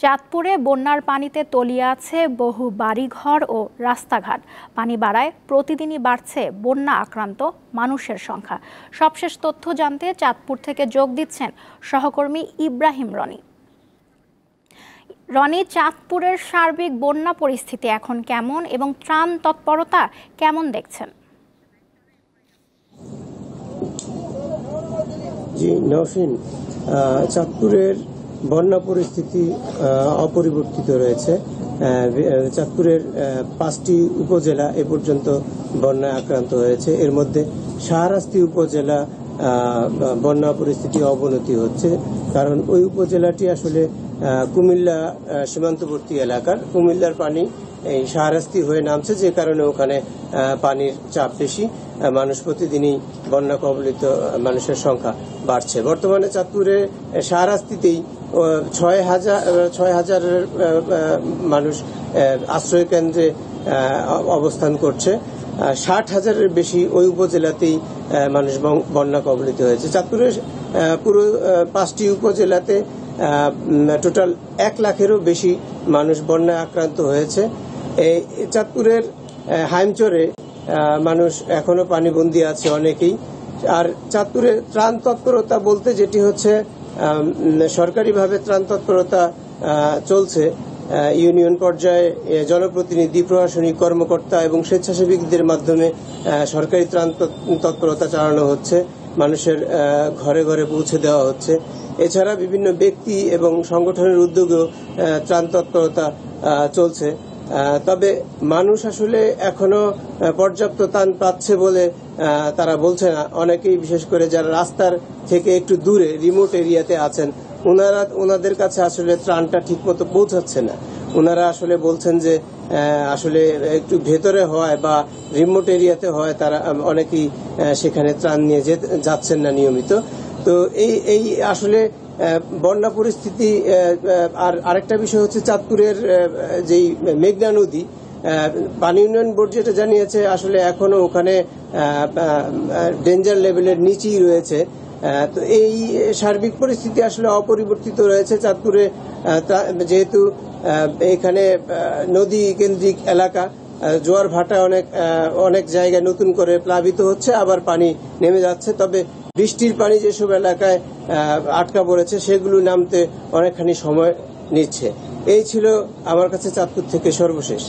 চাঁদপুরে বন্যার পানিতে তলিয়ে আছে বহু বাড়িঘর ও রাস্তাঘাট। পানি বাড়ায় প্রতিদিনই বাড়ছে বন্যা আক্রান্ত মানুষের সংখ্যা। সবশেষ তথ্য জানতে চাঁদপুর থেকে যোগ দিচ্ছেন সহকর্মী ইব্রাহিম রনি। রনি, চাঁদপুরের সার্বিক বন্যা পরিস্থিতি এখন কেমন এবং ত্রাণ তৎপরতা কেমন দেখছেন? জি নওশিন, চাঁদপুরের বন্যা পরিস্থিতি অপরিবর্তিত রয়েছে। চাঁদপুরের 5টি উপজেলা এ পর্যন্ত বন্যায় আক্রান্ত হয়েছে। এর মধ্যে শাহরাস্তি উপজেলা বন্যা পরিস্থিতি অবনতি হচ্ছে, কারণ ওই উপজেলাটি আসলে কুমিল্লা সীমান্তবর্তী এলাকার। কুমিল্লার পানি এই শাহরাস্তি হয়ে নামছে, যে কারণে ওখানে পানির চাপ বেশি। মানুষ প্রতিদিনই বন্যা কবলিত মানুষের সংখ্যা বাড়ছে। বর্তমানে চাঁদপুরে শাহরাস্তিতেই 6,000 মানুষ আশ্রয় কেন্দ্রে অবস্থান করছে। 60,000-এর বেশি ওই উপজেলাতেই মানুষ বন্যা কবলিত হয়েছে। চাঁদপুরের পুরো 5টি উপজেলাতে টোটাল 1 লাখেরও বেশি মানুষ বন্যায় আক্রান্ত হয়েছে। এই চাঁদপুরের হাইমচরে মানুষ এখনো পানিবন্দী আছে অনেকেই। আর চাঁদপুরের ত্রাণ তৎপরতা বলতে যেটি হচ্ছে, সরকারিভাবে ত্রাণ তৎপরতা চলছে। ইউনিয়ন পর্যায়ে জনপ্রতিনিধি, প্রশাসনিক কর্মকর্তা এবং স্বেচ্ছাসেবীদের মাধ্যমে সরকারি ত্রাণ তৎপরতা চালানো হচ্ছে। মানুষের ঘরে ঘরে পৌঁছে দেওয়া হচ্ছে। এছাড়া বিভিন্ন ব্যক্তি এবং সংগঠনের উদ্যোগেও ত্রাণ তৎপরতা চলছে। তবে মানুষ আসলে এখনো পর্যাপ্ত ত্রাণ পাচ্ছে বলে তারা বলছে না। অনেকেই, বিশেষ করে যারা রাস্তার থেকে একটু দূরে রিমোট এরিয়াতে আছেন, ওনাদের কাছে আসলে ত্রাণটা ঠিকমতো পৌঁছাচ্ছে না। ওনারা আসলে বলছেন যে আসলে একটু ভেতরে হয় বা রিমোট এরিয়াতে হয়, তারা অনেকেই সেখানে ত্রাণ নিয়ে যাচ্ছেন না নিয়মিত। তো এই আসলে বন্যা পরিস্থিতি। আর আরেকটা বিষয় হচ্ছে, চাঁদপুরের যেই মেঘনা নদী, পানি উন্নয়ন বোর্ড যেটা জানিয়েছে, আসলে এখনো ওখানে ডেঞ্জার লেভেলের নিচেই রয়েছে। তো এই সার্বিক পরিস্থিতি আসলে অপরিবর্তিত রয়েছে চাঁদপুরে, যেহেতু এখানে নদী কেন্দ্রিক এলাকা। জোয়ার ভাটা অনেক জায়গায় নতুন করে প্লাবিত হচ্ছে, আবার পানি নেমে যাচ্ছে। তবে বৃষ্টির পানি যেসব এলাকায় আটকা পড়েছে, সেগুলো নামতে অনেকখানি সময় নিচ্ছে। এই ছিল আমার কাছে চাঁদপুর থেকে সর্বশেষ।